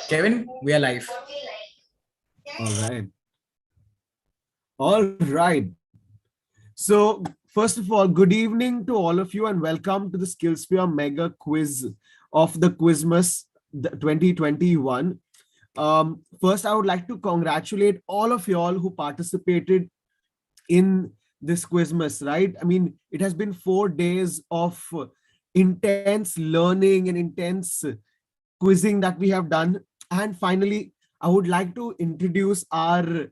Kevin, we are live. All right. All right. So, first of all, good evening to all of you and welcome to the SkillSphere Mega Quiz of the Quizmas 2021. First, I would like to congratulate all of y'all who participated in this Quizmas, right? I mean, it has been 4 days of intense learning and intense quizzing that we have done. And finally, I would like to introduce our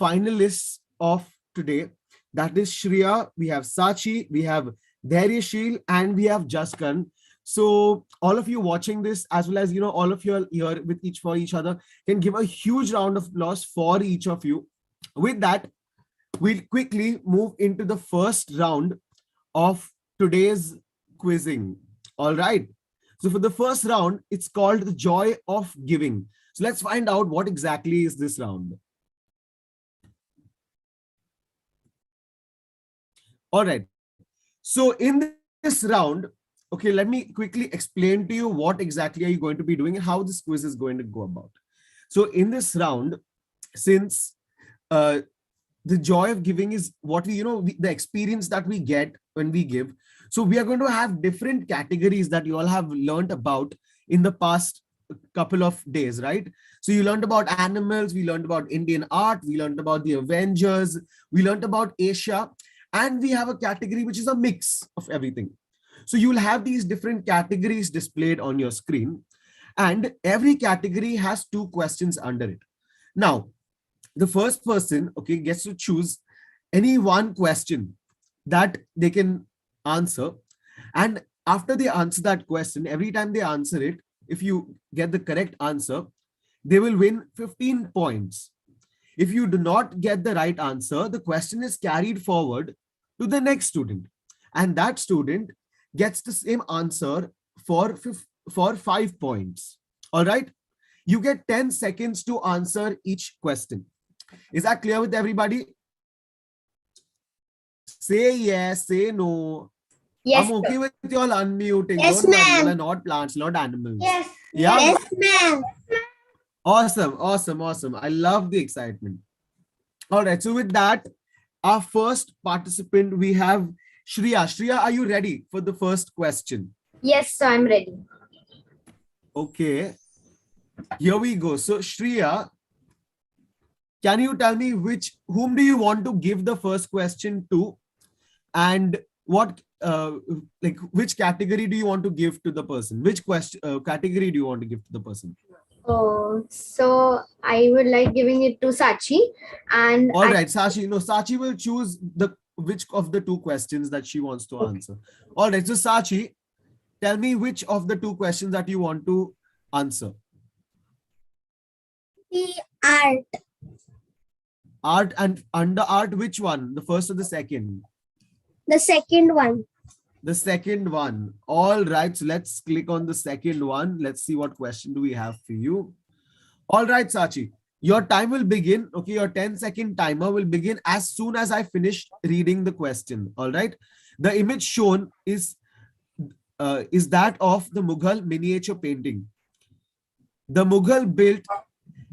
finalists of today. That is Shreya, we have Sachi, we have Dhairyashil, and we have Jaskan. So all of you watching this, as well as all of you are here with each for each other, can give a huge round of applause for each of you. With that, we'll quickly move into the first round of today's quizzing. All right. So for the first round, it's called the joy of giving. So let's find out what exactly is this round. All right. So in this round, okay, let me quickly explain to you what exactly are you going to be doing and how this quiz is going to go about. So in this round, since the joy of giving is what the experience that we get when we give. So we are going to have different categories that you all have learned about in the past couple of days, right? So you learned about animals, we learned about Indian art, we learned about the Avengers, we learned about Asia, and we have a category which is a mix of everything. So you'll have these different categories displayed on your screen, and every category has 2 questions under it. Now, the first person, okay, gets to choose any one question that they can answer. And after they answer that question, every time they answer it, if you get the correct answer, they will win 15 points. If you do not get the right answer, the question is carried forward to the next student. And that student gets the same answer for 5 points. All right. You get 10 seconds to answer each question. Is that clear with everybody? Say yes, say no. Yes, I'm okay with y'all unmuting. Yes, Don't worry. Y'all ma'am. are not plants, not animals. Yes. Yeah. Yes, ma'am. Awesome. Awesome. Awesome. I love the excitement. All right. So with that, our first participant, we have Shreya. Shreya, are you ready for the first question? Yes, I'm ready. Okay. Here we go. So Shreya, can you tell me whom do you want to give the first question to, and what which category do you want to give to the person? Which category do you want to give to the person? Oh, so I would like giving it to Sachi, and All right, Sachi. No, Sachi will choose which of the 2 questions that she wants to answer. All right, so Sachi, tell me which of the 2 questions that you want to answer. the art. Art, and under art, which one? The first or the second? The second one. The second one. All right, so let's click on the second one. Let's see what question do we have for you. All right, Sachi, your time will begin. Okay, your 10-second timer will begin as soon as I finish reading the question. All right. The image shown is that of the Mughal miniature painting. The Mughal built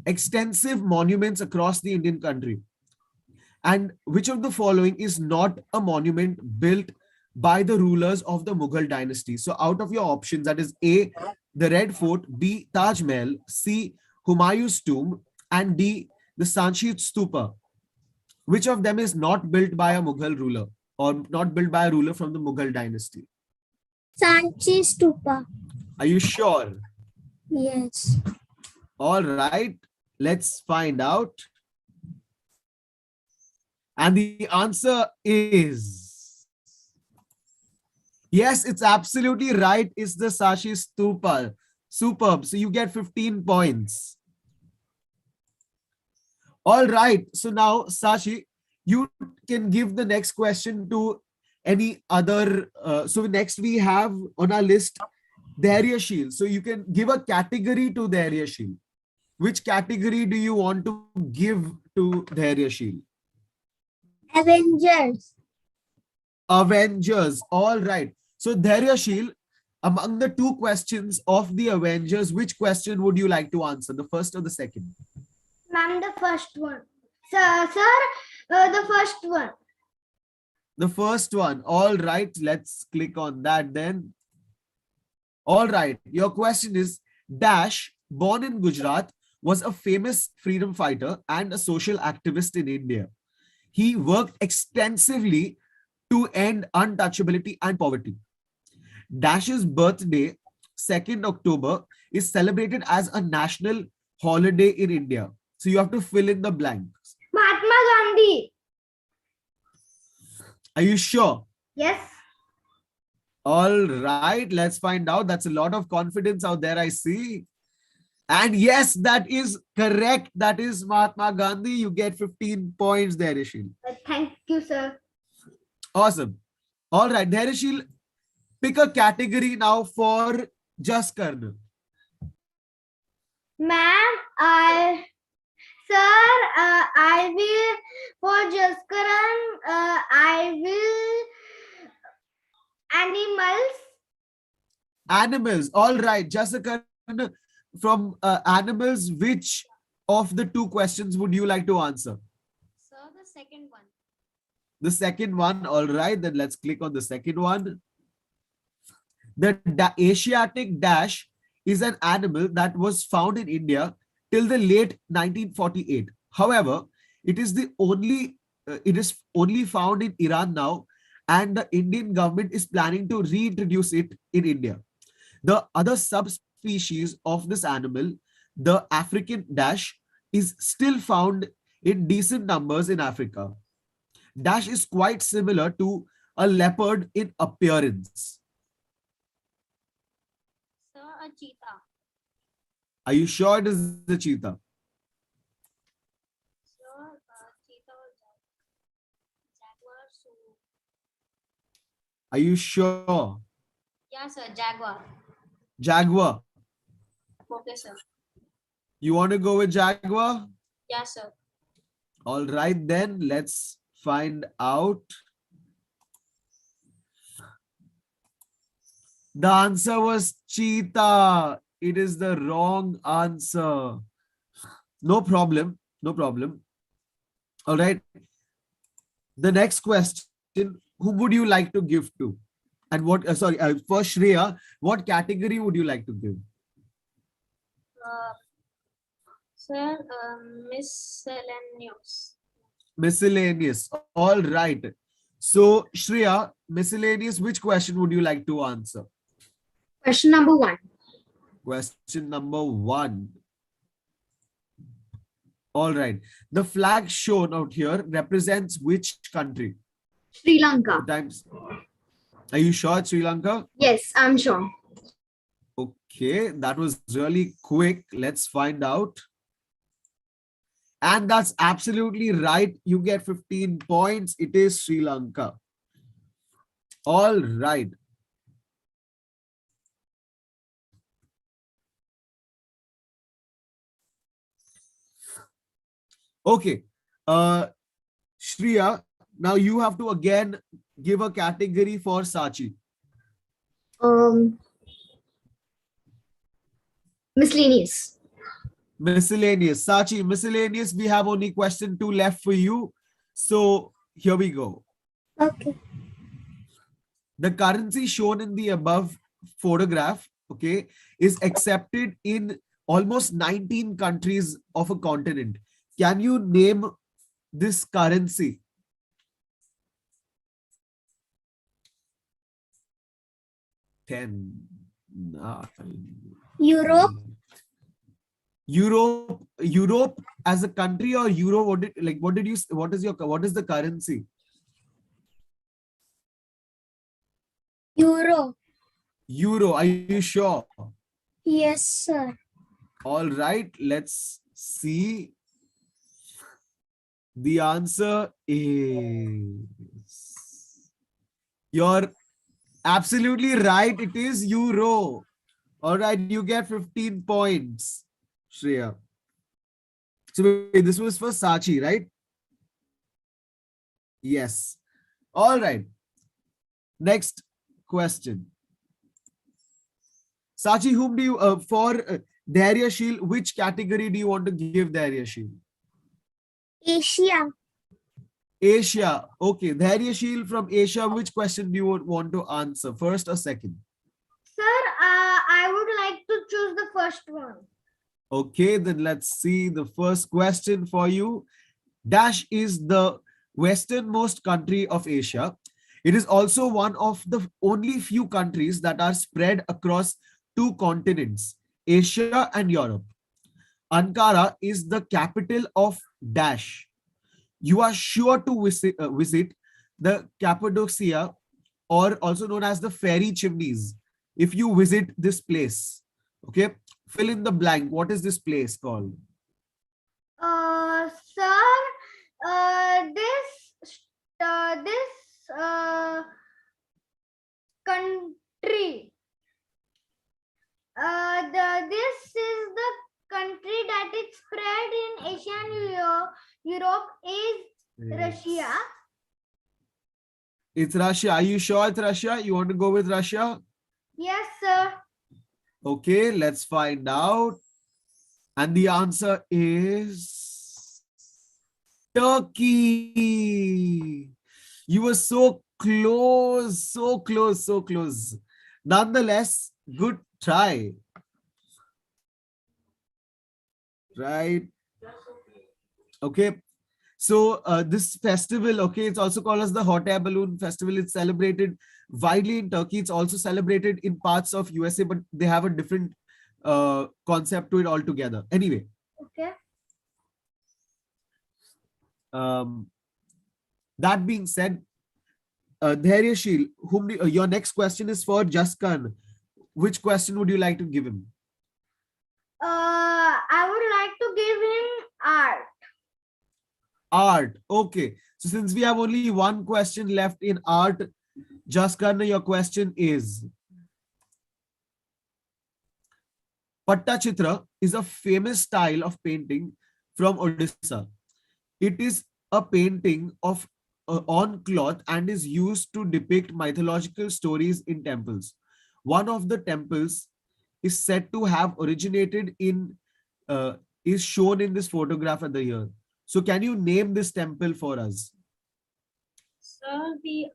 extensive monuments across the Indian country. And which of the following is not a monument built by the rulers of the Mughal dynasty? So out of your options, that is A, the Red Fort, B, Taj Mahal, C, Humayun's tomb, and D, the Sanchi Stupa. Which of them is not built by a Mughal ruler or not built by a ruler from the Mughal dynasty? Sanchi Stupa. Are you sure? Yes. All right, let's find out. And the answer is yes, it's absolutely right. It's the Sanchi Stupa. Superb. So you get 15 points. All right. So now, Sachi, you can give the next question to any other. So next we have on our list Dhairyashil. So you can give a category to Dhairyashil. Which category do you want to give to Dhairyashil? Avengers. Avengers. All right. So Dhairyashil, Among the two questions of the Avengers, which question would you like to answer? The first or the second? Ma'am, the first one. The first one. The first one. All right, let's click on that then. All right, your question is Dash, born in Gujarat, was a famous freedom fighter and a social activist in India. He worked extensively to end untouchability and poverty. Dash's birthday, 2nd October, is celebrated as a national holiday in India. So you have to fill in the blanks. Mahatma Gandhi. Are you sure? Yes. All right, let's find out. That's a lot of confidence out there, I see. And yes, that is correct. That is Mahatma Gandhi. You get 15 points there, Ishil. Thank you, sir. Awesome. All right, Dherishil, pick a category now for Just Karna. Ma'am, I will for Just Karan, I will animals. Animals. All right, Just Karna, from animals, which of the two questions would you like to answer? Sir, the second one. The second one. All right, then let's click on the second one. The Asiatic dash is an animal that was found in India till the late 1948. However, it is only found in Iran now, and the Indian government is planning to reintroduce it in India. The other subspecies of this animal, the African dash, is still found in decent numbers in Africa. Dash is quite similar to a leopard in appearance. Sir, a cheetah. Are you sure it is the cheetah? Sir, cheetah or jaguar. Are you sure? Yeah, sir, jaguar. Jaguar. Okay, sir. You want to go with Jaguar? Yeah, sir. All right, then let's find out. The answer was cheetah. It is the wrong answer. No problem. No problem. All right. The next question, who would you like to give to? And what, for Shreya, what category would you like to give? Sir, miscellaneous. Miscellaneous. All right. So, Shreya, miscellaneous, which question would you like to answer? Question number 1. Question number 1. All right. The flag shown out here represents which country? Sri Lanka. Times. Are you sure it's Sri Lanka? Yes, I'm sure. Okay, that was really quick. Let's find out. And that's absolutely right. You get 15 points. It is Sri Lanka. All right. Okay. Shreya, now you have to again give a category for Sachi. Miscellaneous. Miscellaneous. Sachi, miscellaneous. We have only question 2 left for you. So here we go. Okay. The currency shown in the above photograph, okay, is accepted in almost 19 countries of a continent. Can you name this currency? Europe. Europe as a country, or euro? What is the currency? Euro. Euro. Are you sure? Yes, sir. All right, let's see. The answer is, you're absolutely right. It is euro. All right, you get 15 points, Shreya. So wait, this was for Sachi, right? Yes. All right. Next question. Sachi, whom do you for Dhairya Sheel, which category do you want to give Dhairya Sheel? Asia. Asia. Okay, Dhairya Sheel from Asia. Which question do you want to answer, first or second? Sir, I would like to choose the first one. Okay, then let's see the first question for you. Dash is the westernmost country of Asia. It is also one of the only few countries that are spread across two continents, Asia and Europe. Ankara is the capital of Dash. You are sure to visit the Cappadocia, or also known as the fairy chimneys, if you visit this place. Okay, fill in the blank. What is this place called? Sir, this country. This is the country that is spread in Asia and Europe is Russia. It's Russia. Are you sure it's Russia? You want to go with Russia? Yes, sir. Okay, let's find out. And the answer is Turkey. You were so close, so close, so close. Nonetheless, good try. Right. Okay. So this festival, okay, it's also called as the Hot Air Balloon Festival. It's celebrated widely in Turkey. It's also celebrated in parts of USA, but they have a different concept to it altogether. Anyway. Okay. That being said, Dhairya Sheel, your next question is for Jaskan. Which question would you like to give him? I would like to give him art. Art. Okay. So since we have only one question left in art, Jaskan, your question is: Pattachitra is a famous style of painting from Odisha. It is a painting of on cloth and is used to depict mythological stories in temples. One of the temples is said to have originated in is shown in this photograph at the here. So can you name this temple for us? Sir, the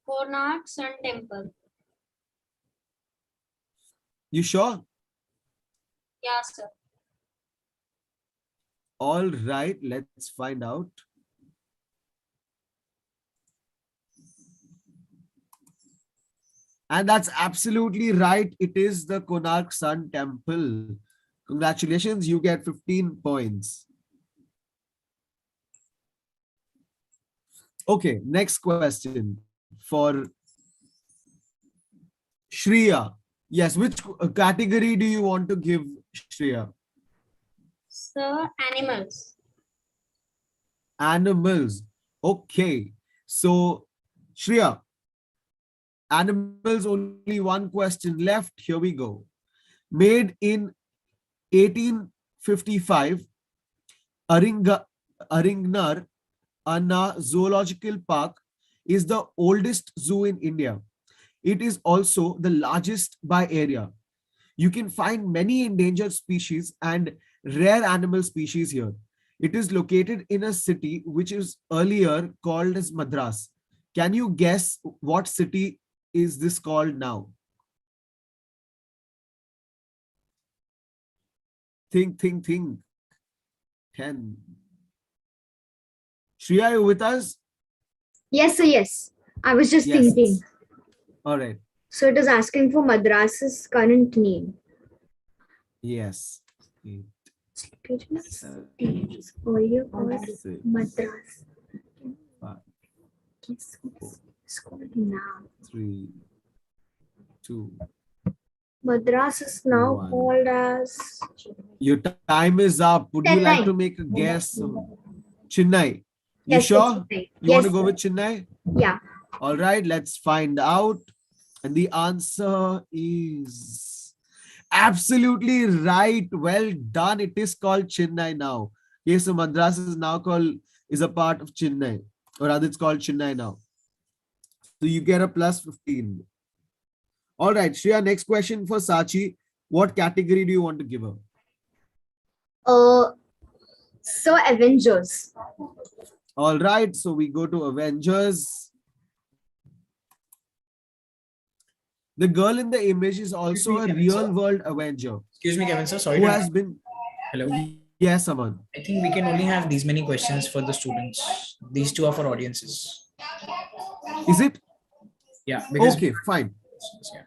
Konark Sun Temple. You sure? Yeah, sir. All right, let's find out. And that's absolutely right. It is the Konark Sun Temple. Congratulations, you get 15 points. Okay, next question for Shreya. Yes, which category do you want to give Shreya? Sir, animals. Animals. Okay, so Shreya, animals, only one question left. Here we go. Made in 1855, Aringnar Anna Zoological Park is the oldest zoo in India. It is also the largest by area. You can find many endangered species and rare animal species here. It is located in a city which is earlier called as Madras. Can you guess what city is this called now? Think. 10. Shreya, are you with us? Yes, sir. Yes. I was just Yes. thinking. All right. So it is asking for Madras's current name. Yes. Earlier called Six, Madras. five, Guess what it's called now? 3, 2. Madras is now One. called as Your time is up. Would you like Chennai. to make a guess? Chennai. You Yes, sure? it's Chennai. You want Yes, to go sir. with Chennai? Yeah. All right, let's find out. And the answer is absolutely right. Well done. It is called Chennai now. Yes, so Madras is now is a part of Chennai. Or rather, it's called Chennai now. So you get a plus 15. All right, Shreya, next question for Sachi. What category do you want to give her? So Avengers. All right, so we go to Avengers. The girl in the image is also a Kevin, real sir. world Avenger Excuse me, Kevin, sir. Sorry. who to has interrupt. been. Hello. Yes, Aman. I think we can only have these many questions for the students. These two are for audiences. Is it? Yeah. Because Okay, fine. yeah.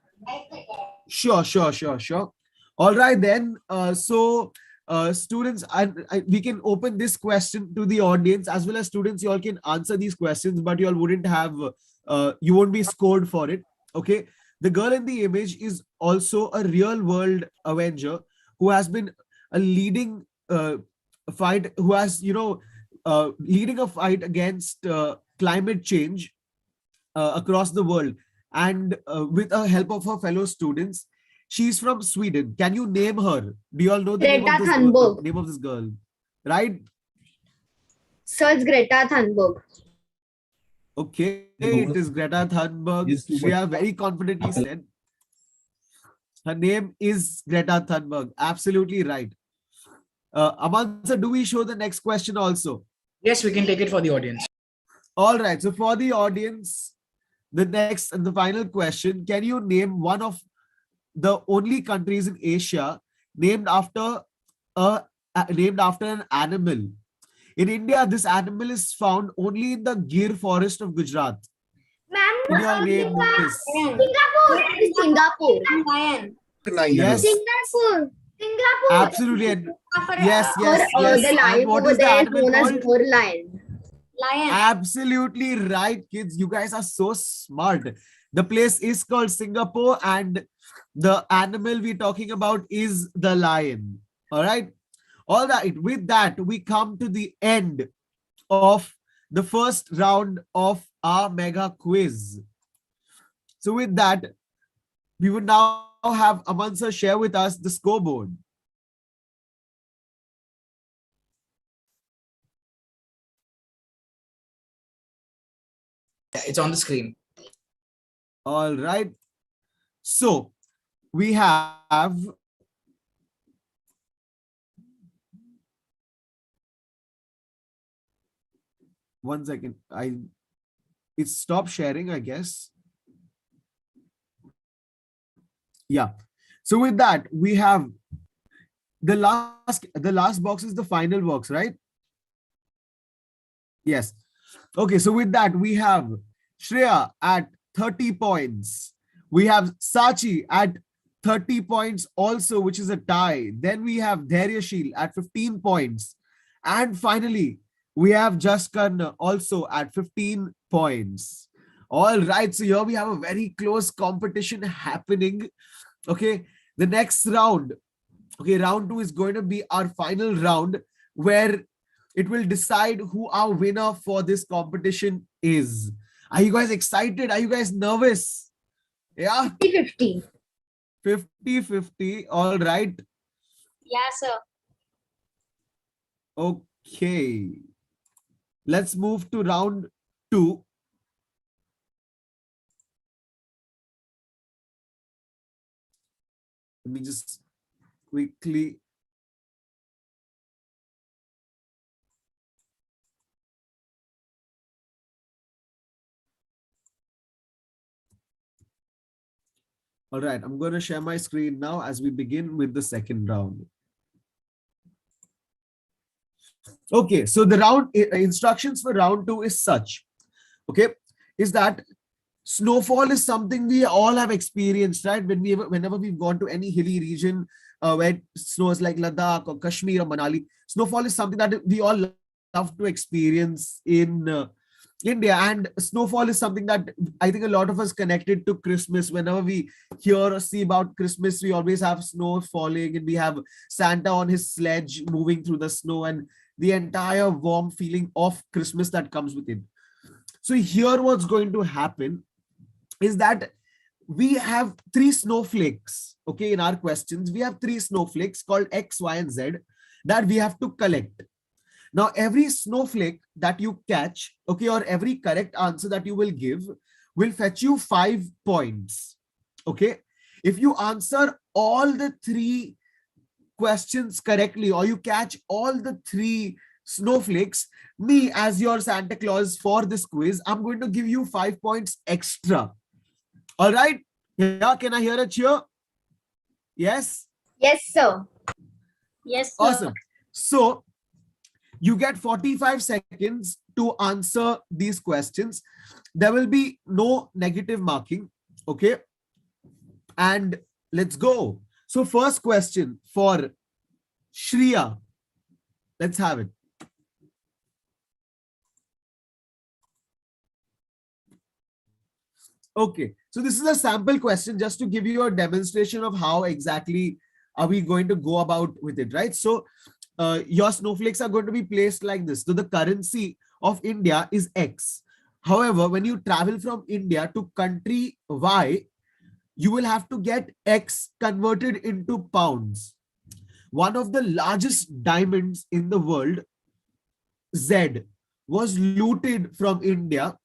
Sure. All right then. Students, we can open this question to the audience as well as students. You all can answer these questions, but you all wouldn't have. You won't be scored for it. Okay. The girl in the image is also a real world Avenger who has been a leading fight. Who has leading a fight against climate change across the world, and with the help of her fellow students. She's from Sweden. Can you name her? Do you all know the Greta Thunberg. name of this girl? Right? So it's Greta Thunberg. Okay, it is Greta Thunberg. Yes, super. She are very confidently said. Her name is Greta Thunberg. Absolutely right. Aman sir, do we show the next question also? Yes, we can take it for the audience. All right. So for the audience, the next and the final question: can you name one of the only countries in Asia named after an animal? In India, this animal is found only in the Gir forest of Gujarat. Ma'am, Can you all name this? Singapore. Singapore. Lion. Yes, Singapore. Singapore. absolutely. And yes, Or yes. the And lion what over is the there is animal known as called? Moor lion. Lion. Absolutely right, kids. You guys are so smart. The place is called Singapore, and the animal we're talking about is the lion. All right. All right. With that, we come to the end of the first round of our mega quiz. So with that, we would now have Aman sir share with us the scoreboard. Yeah, it's on the screen. All right. So we have one second. It stopped sharing, I guess. Yeah. So with that, we have the last box is the final box, right? Yes. Okay, so with that, we have Shreya at 30 points. We have Sachi at 30 points also, which is a tie. Then we have Dhairyashil at 15 points. And finally, we have Jaskan also at 15 points. All right, so here we have a very close competition happening. Okay, the next round, okay, round 2 is going to be our final round where it will decide who our winner for this competition is. Are you guys excited? Are you guys nervous? Yeah, 50-50. 50-50. All right. Yeah, sir. Okay. Let's move to round 2. Let me just quickly. All right, I'm going to share my screen now as we begin with the second round. Okay, so the round instructions for round 2 is such, okay, is that snowfall is something we all have experienced, right? Whenever we've gone to any hilly region where it snows like Ladakh or Kashmir or Manali, snowfall is something that we all love to experience in India. And snowfall is something that I think a lot of us connected to Christmas. Whenever we hear or see about Christmas, we always have snow falling and we have Santa on his sledge moving through the snow and the entire warm feeling of Christmas that comes with it. So here what's going to happen is that we have 3 snowflakes, okay, in our questions. We have 3 snowflakes called X, Y, and Z that we have to collect. Now, every snowflake that you catch, okay, or every correct answer that you will give will fetch you 5 points, okay? If you answer all the 3 questions correctly, or you catch all the 3 snowflakes, me as your Santa Claus for this quiz, I'm going to give you 5 points extra. All right? Yeah, can I hear a cheer? Yes? Yes, sir. Yes, sir. Awesome. So you get 45 seconds to answer these questions. There will be no negative marking. Okay. And let's go. So first question for Shreya. Let's have it. Okay. So this is a sample question just to give you a demonstration of how exactly are we going to go about with it, right? So your snowflakes are going to be placed like this. So the currency of India is X. However, when you travel from India to country Y, you will have to get X converted into pounds. One of the largest diamonds in the world, Z, was looted from India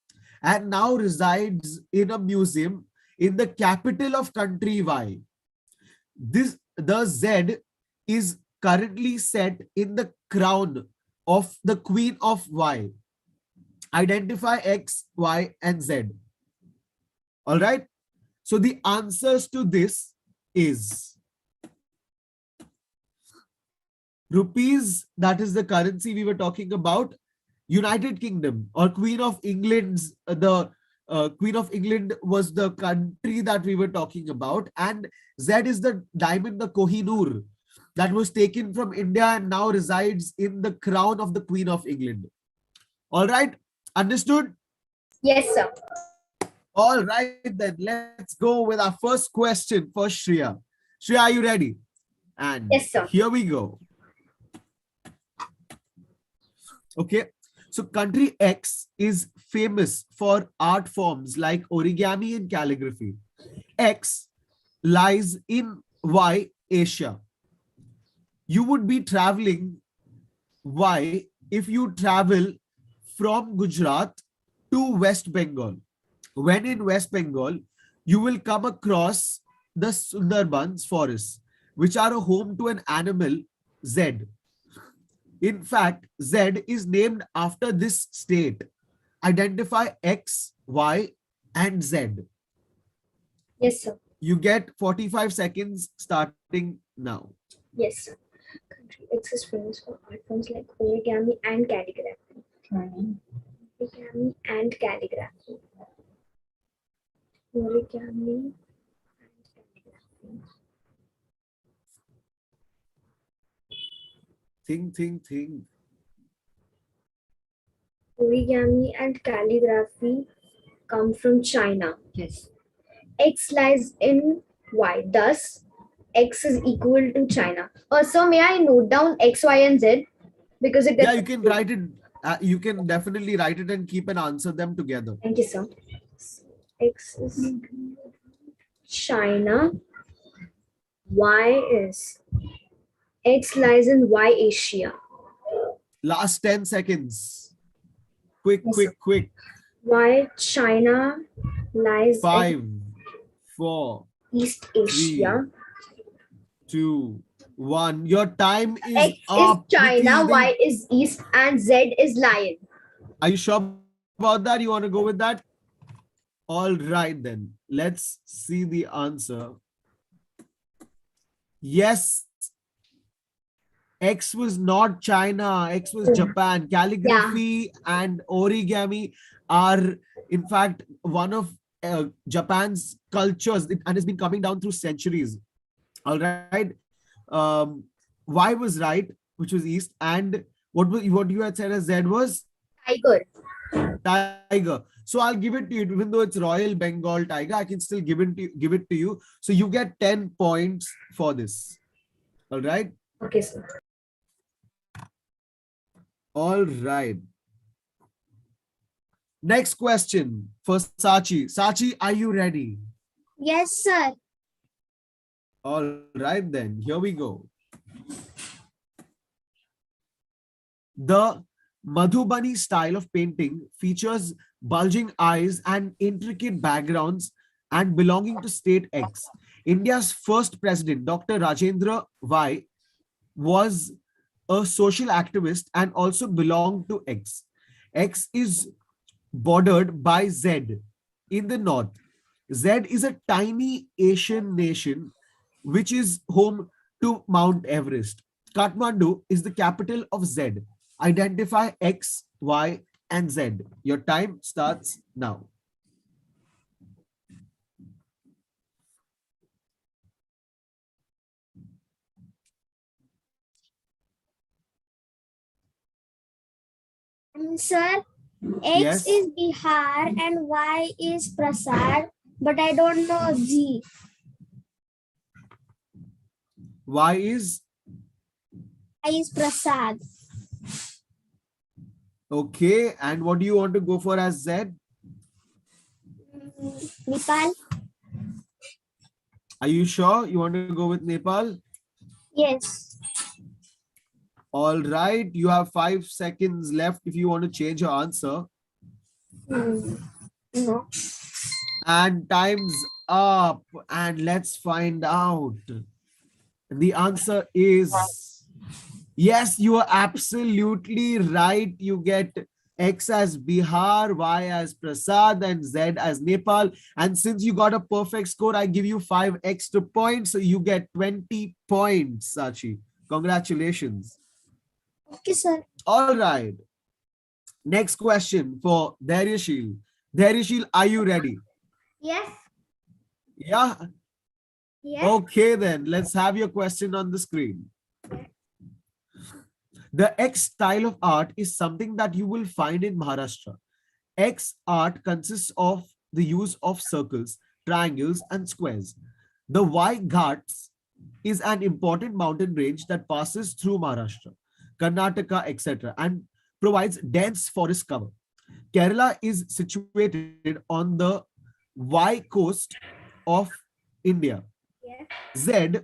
and now resides in a museum in the capital of country Y. The Z is currently set in the crown of the Queen of Y. Identify X, Y, and Z. All right. So the answers to this is rupees, that is the currency we were talking about. United Kingdom or Queen of England's, Queen of England was the country that we were talking about. And Z is the diamond, the Kohinoor, that was taken from India and now resides in the crown of the Queen of England. All right. Understood? Yes, sir. All right, then let's go with our first question for Shreya. Shreya, are you ready? And Yes, sir. here we go. Okay, so country X is famous for art forms like origami and calligraphy. X lies in Y, Asia. You would be traveling Y if you travel from Gujarat to West Bengal. When in West Bengal, you will come across the Sundarbans forests, which are a home to an animal, Z. In fact, Z is named after this state. Identify X, Y, and Z. Yes, sir. You get 45 seconds starting now. Yes, sir. Country X is famous for art forms like origami and calligraphy. Origami and calligraphy. Origami and calligraphy. Think. Origami and calligraphy come from China. Yes. X lies in Y. Thus, X is equal to China. So may I note down X, Y, and Z? Because it Yeah, you can write it. You can definitely write it and keep and answer them together. Thank you, sir. X is China. Y is X lies in Y, Asia. Last 10 seconds. Quick. Y, China lies 5, in 4, East Asia. 2, 1. Your time is X up. is China, Nikki, Y is East, and Z is Lion. Are you sure about that? You want to go with that? All right, then. Let's see the answer. Yes. X was not China. X was Japan. Calligraphy and origami are, in fact, one of Japan's cultures, and has been coming down through centuries. All right. Y was right, which was East, and what you had said as Z was tiger. So I'll give it to you, even though it's Royal Bengal tiger. I can still give it to you. So you get 10 points for this. All right. Okay, sir. All right. Next question for Sachi. Sachi, are you ready? Yes, sir. All right, then. Here we go. The Madhubani style of painting features bulging eyes and intricate backgrounds and belonging to state X. India's first president, Dr. Rajendra Y, was a social activist and also belonged to X. X is bordered by Z in the north. Z is a tiny Asian nation which is home to Mount Everest. Kathmandu is the capital of Z. Identify X, Y, and Z. Your time starts now. Sir, X Yes. is Bihar and Y is Prasad, but I don't know Z. Y is Y is Prasad. okay. And what do you want to go for as Z? Nepal? Are you sure you want to go with Nepal? Yes. All right. You have 5 seconds left if you want to change your answer. No. And time's up. And let's find out. The answer is yes, you are absolutely right. You get X as Bihar, Y as Prasad, and Z as Nepal. And since you got a perfect score, I give you 5 extra points. So you get 20 points, Sachi. Congratulations. Okay, sir. All right. Next question for Dharyashil. Dharyashil, are you ready? Yes. Yeah. Yes. Okay, then let's have your question on the screen. The X style of art is something that you will find in Maharashtra. X art consists of the use of circles, triangles, and squares. The Y Ghats is an important mountain range that passes through Maharashtra, Karnataka, etc., and provides dense forest cover. Kerala is situated on the Y coast of India. Yes. Z,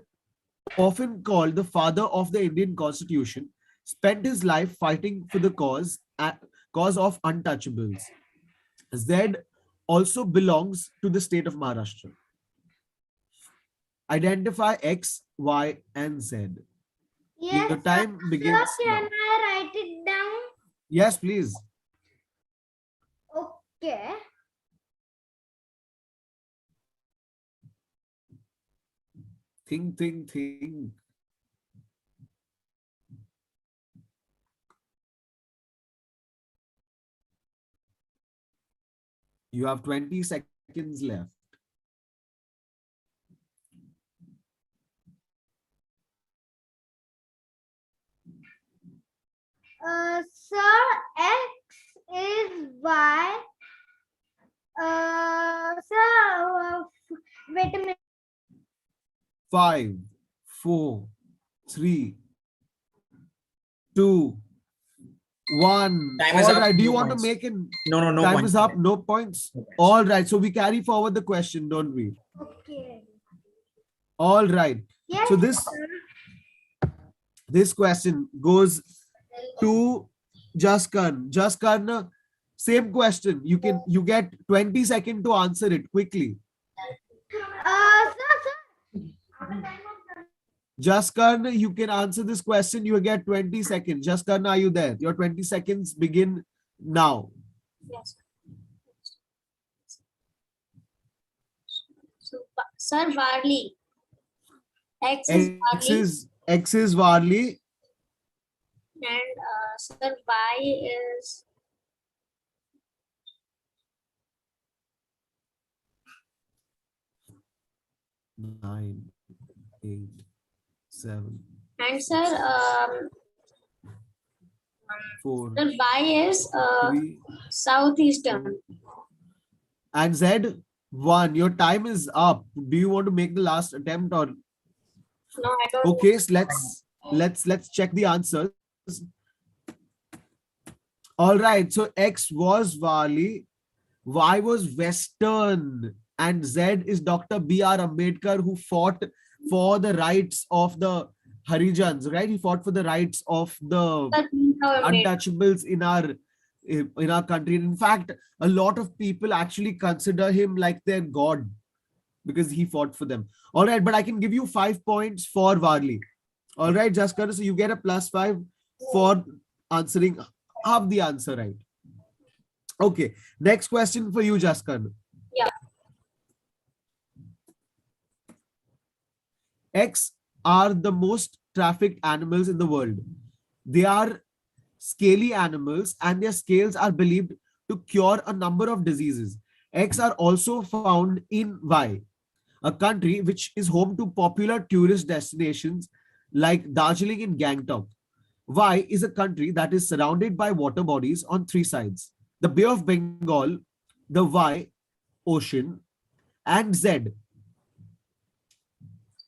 often called the father of the Indian Constitution, spent his life fighting for the cause of untouchables. Z also belongs to the state of Maharashtra. Identify X, Y, and Z. Yes. Your time begins Sir, now. can I write it down? Yes, please. Okay. Think. You have 20 seconds left. Sir, X is Y. Wait a minute. 5, 4, 3, 2, 1. Time is All up. right. Do you No want points. to make it? No Time points. is up. No points. No points. All right. So we carry forward the question, don't we? Okay. All right. Yes. So this question goes to Jaskan. Jaskan, same question. You get 20 seconds to answer it quickly. Sir. Jaskan, you can answer this question. You get 20 seconds. Jaskan, are you there? Your 20 seconds begin now. Yes. So, sir, Varley. X is Varley, X is Varley. and sir, Y is 9, 8, 7, and sir, 4, sir, Y is 3, southeastern. and Z 1. Your time is up. Do you want to make the last attempt or? No, I don't. Okay, so let's check the answers. All right, so X was Varley, Y was Western, and Z is Dr. B.R. Ambedkar, who fought for the rights of the Harijans, right? He fought for the rights of the Sir, untouchables in our country. In fact, a lot of people actually consider him like their god. because he fought for them. All right, but I can give you 5 points for Varli. All right, Jaskar, so you get a +5 for answering half the answer right. Okay, next question for you, Jaskar. Yeah. X are the most trafficked animals in the world. They are scaly animals and their scales are believed to cure a number of diseases. X are also found in Y, a country which is home to popular tourist destinations like Darjeeling and Gangtok. Y is a country that is surrounded by water bodies on 3 sides: the Bay of Bengal, the Y Ocean, and Z.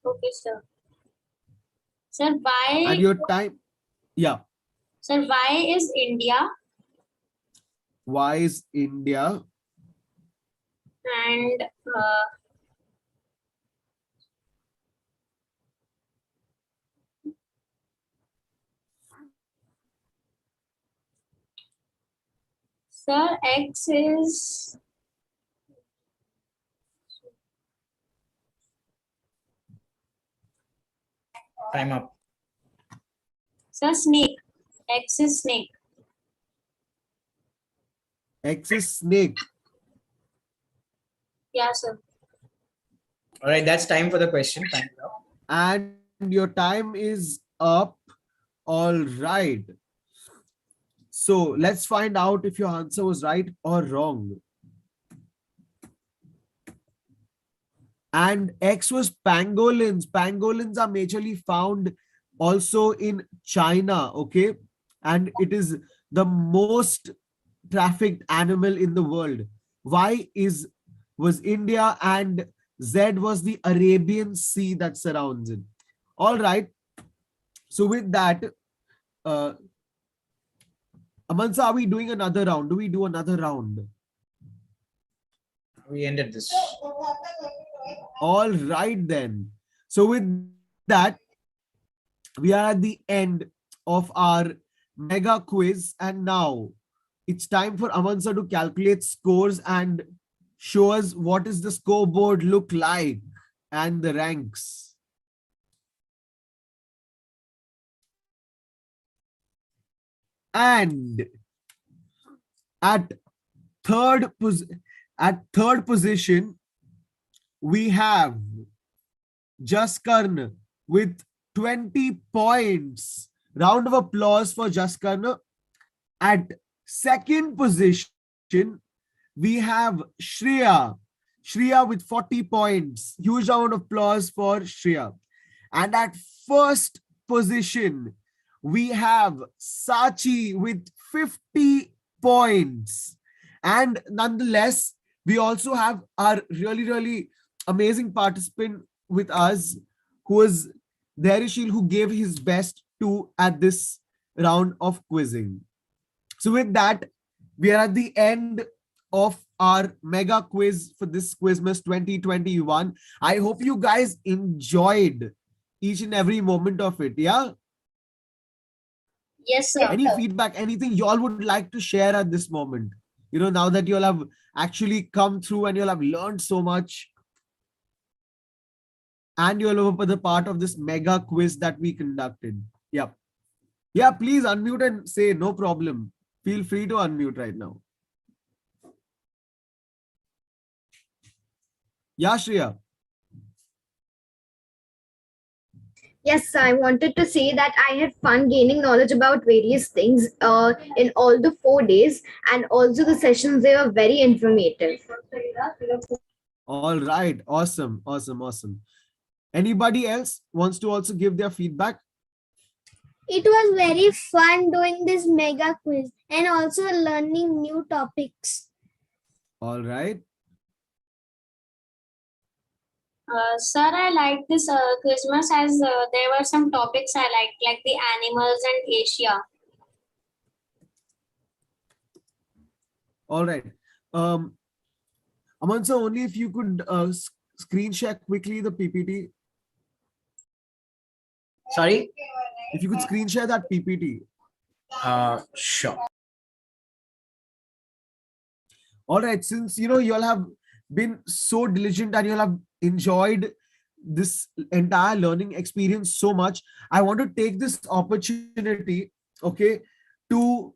Okay, sir. Sir, And why? your time, yeah, Sir, why is India Y is India. and sir, X is Time up. sir snake. X is snake. X is snake. Yeah, sir. All right, that's time for the question. Thank you. And your time is up. All right. So let's find out if your answer was right or wrong. And X was pangolins. Pangolins are majorly found also in China, okay? And it is the most trafficked animal in the world. Y was India and Z was the Arabian Sea that surrounds it. All right. So with that, Amansa, are we doing another round? Do we do another round? We ended this. All right then. So with that, we are at the end of our mega quiz, and now it's time for Amansa to calculate scores and show us what is the scoreboard look like and the ranks. And at third position, we have Jaskarn with 20 points. Round of applause for Jaskarn. At second position, we have Shreya. Shreya with 40 points. Huge round of applause for Shreya. And at first position, we have Sachi with 50 points. And nonetheless, we also have our really amazing participant with us, who is Dharishil, who gave his best at this round of quizzing. So with that, we are at the end of our mega quiz for this Quizmas 2021. I hope you guys enjoyed each and every moment of it. Yeah. Yes, sir. Any feedback, anything y'all would like to share at this moment? You know, now that you'll have actually come through and you'll have learned so much, and you'll have the part of this mega quiz that we conducted. Yep. Yeah, please unmute and say no problem. Feel free to unmute right now. Yeah, Shreya. Yes, I wanted to say that I had fun gaining knowledge about various things in all the 4 days, and also the sessions, they were very informative. All right. Awesome. Anybody else wants to also give their feedback? It was very fun doing this mega quiz and also learning new topics. All right. Sir, I like this Christmas as there were some topics I liked, like the animals and Asia. All right. Amansa, only if you could screen share quickly the PPT. Sorry? If you could screen share that PPT. Sure. All right. Since you all have been so diligent and you'll have enjoyed this entire learning experience so much. I want to take this opportunity, okay, to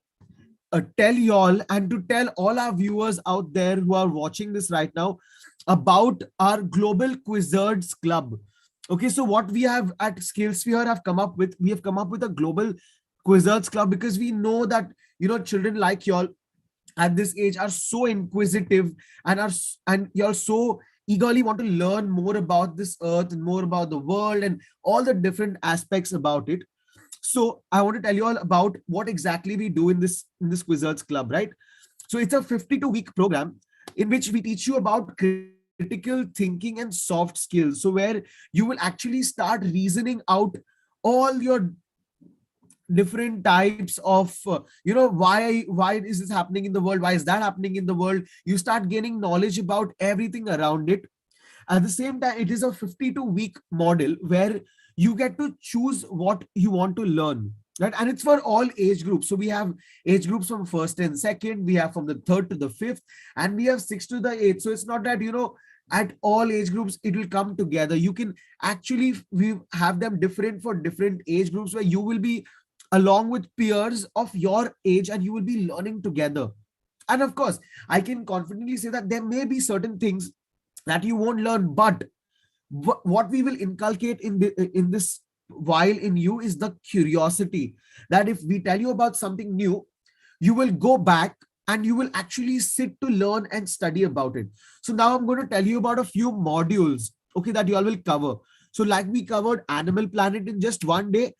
tell y'all and to tell all our viewers out there who are watching this right now about our Global Quizzards Club. Okay, so what we have at Skillsphere have come up with, we have come up with a Global Quizzards Club because we know that, you know, children like y'all at this age are so inquisitive and and you're so eagerly want to learn more about this earth and more about the world and all the different aspects about it. So I want to tell you all about what exactly we do in this Quizzards Club, right? So it's a 52-week program in which we teach you about critical thinking and soft skills. So where you will actually start reasoning out all your different types of why is this happening in the world, why is that happening in the world. You start gaining knowledge about everything around it. At the same time, it is a 52-week model where you get to choose what you want to learn, right? And it's for all age groups. So we have age groups from first and second, we have from the third to the fifth, and we have sixth to the eighth. So it's not that, at all age groups it will come together. You can actually, we have them different for different age groups where you will be along with peers of your age and you will be learning together. And of course, I can confidently say that there may be certain things that you won't learn, but what we will inculcate in this while in you is the curiosity, that if we tell you about something new, you will go back and you will actually sit to learn and study about it. So now I'm going to tell you about a few modules, okay, that you all will cover. So like we covered Animal Planet in just one day.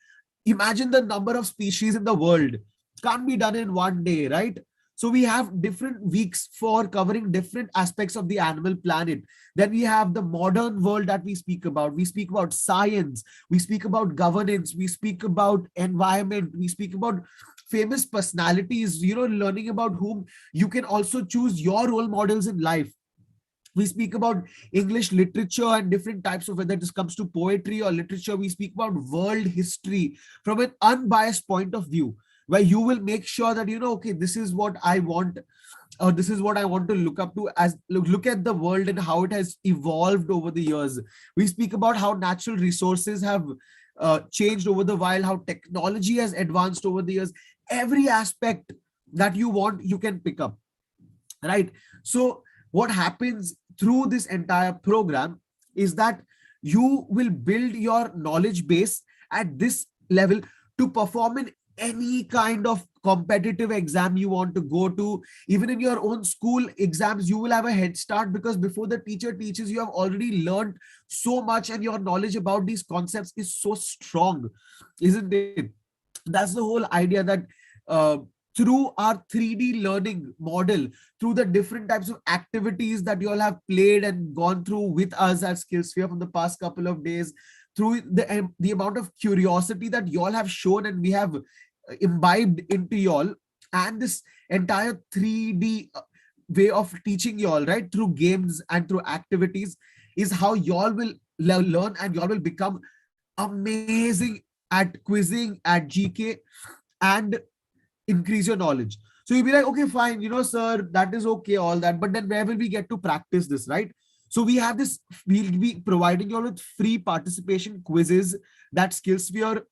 Imagine the number of species in the world. Can't be done in one day, right? So we have different weeks for covering different aspects of the animal planet. Then we have the modern world that we speak about. We speak about science. We speak about governance. We speak about environment. We speak about famous personalities, learning about whom you can also choose your role models in life. We speak about English literature and different types of, whether this comes to poetry or literature. We speak about world history from an unbiased point of view, where you will make sure that, okay, this is what I want, or this is what I want to look up to, as look at the world and how it has evolved over the years. We speak about how natural resources have changed over the while, how technology has advanced over the years. Every aspect that you want, you can pick up, right? So what happens through this entire program is that you will build your knowledge base at this level to perform in any kind of competitive exam you want to go to. Even in your own school exams, you will have a head start, because before the teacher teaches, you have already learned so much and your knowledge about these concepts is so strong, isn't it? That's the whole idea, that through our 3D learning model, through the different types of activities that you all have played and gone through with us at Skillsphere from the past couple of days, through the amount of curiosity that you all have shown and we have imbibed into y'all, and this entire 3D way of teaching y'all, right, through games and through activities, is how y'all will learn and y'all will become amazing at quizzing, at GK, and increase your knowledge. So you'll be like, okay, fine, sir, that is okay, all that, but then where will we get to practice this, right? So we have this, we'll be providing you all with free participation quizzes that Skillsphere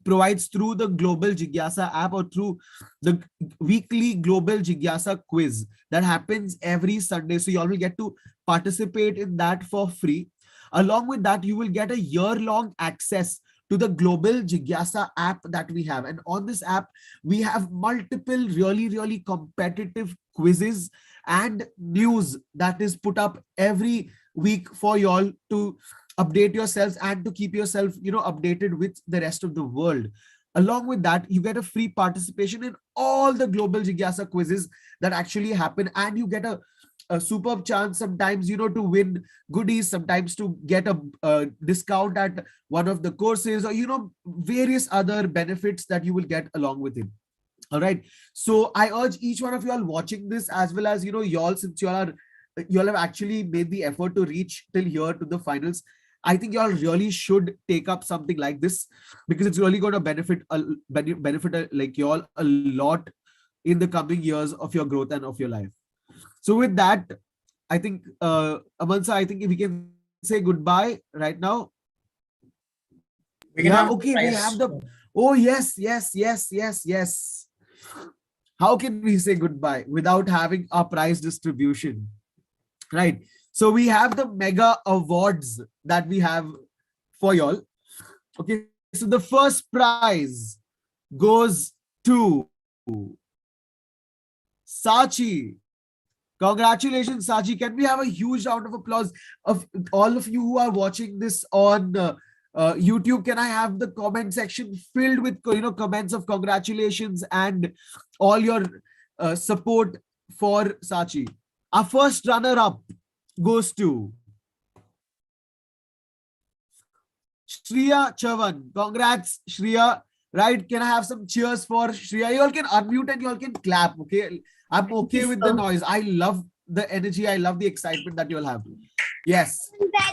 provides through the Global Jigyasa app, or through the weekly Global Jigyasa quiz that happens every Sunday. So you all will get to participate in that for free. Along with that, you will get a year-long access to the Global Jigyasa app that we have. And on this app, we have multiple really, really competitive quizzes and news that is put up every week for y'all to update yourselves and to keep yourself, updated with the rest of the world. Along with that, you get a free participation in all the Global Jigyasa quizzes that actually happen, and you get a superb chance sometimes, to win goodies, sometimes to get a discount at one of the courses, or, various other benefits that you will get along with it. All right. So I urge each one of you all watching this, as well as, y'all, since you all have actually made the effort to reach till here to the finals, I think y'all really should take up something like this, because it's really going to benefit like y'all a lot in the coming years of your growth and of your life. So with that, I think, Aman sir, I think if we can say goodbye right now. We can Yeah, have the okay, we prize. have the, oh yes, yes, yes, yes, yes. How can we say goodbye without having our prize distribution? Right. So we have the mega awards that we have for y'all. Okay. So the first prize goes to Sachi. Congratulations, Sachi. Can we have a huge round of applause of all of you who are watching this on YouTube? Can I have the comment section filled with comments of congratulations and all your support for Sachi? Our first runner-up goes to Shreya Chavan. Congrats, Shreya. Right? Can I have some cheers for Shreya? You all can unmute and you all can clap. Okay. I'm okay with the noise. I love the energy. I love the excitement that you all have. Yes.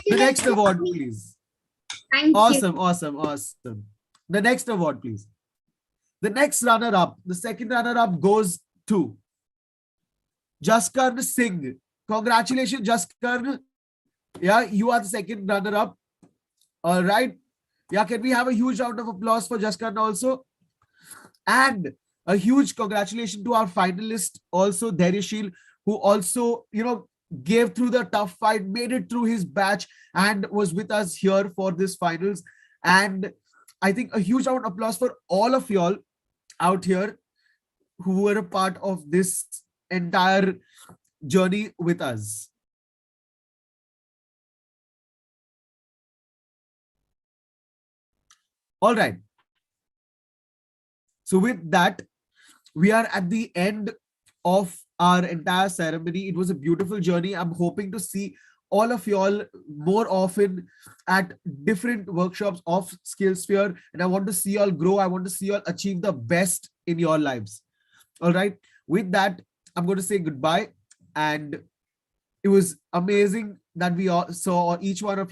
The next award, please. Thank Awesome, awesome, awesome. The next award, please. The next runner-up, the second runner-up goes to Jaskarn Singh. Congratulations, Jaskarn. Yeah, you are the second runner-up. All right. Yeah, can we have a huge round of applause for Jaskarn also? And a huge congratulations to our finalist also, Dhairashil, who also, gave through the tough fight, made it through his batch and was with us here for this finals. And I think a huge round of applause for all of y'all out here who were a part of this entire journey with us. All right. So with that, we are at the end of our entire ceremony. It was a beautiful journey. I'm hoping to see all of y'all more often at different workshops of SkillSphere. And I want to see y'all grow. I want to see y'all achieve the best in your lives. All right. With that, I'm going to say goodbye. And it was amazing that we all saw each one of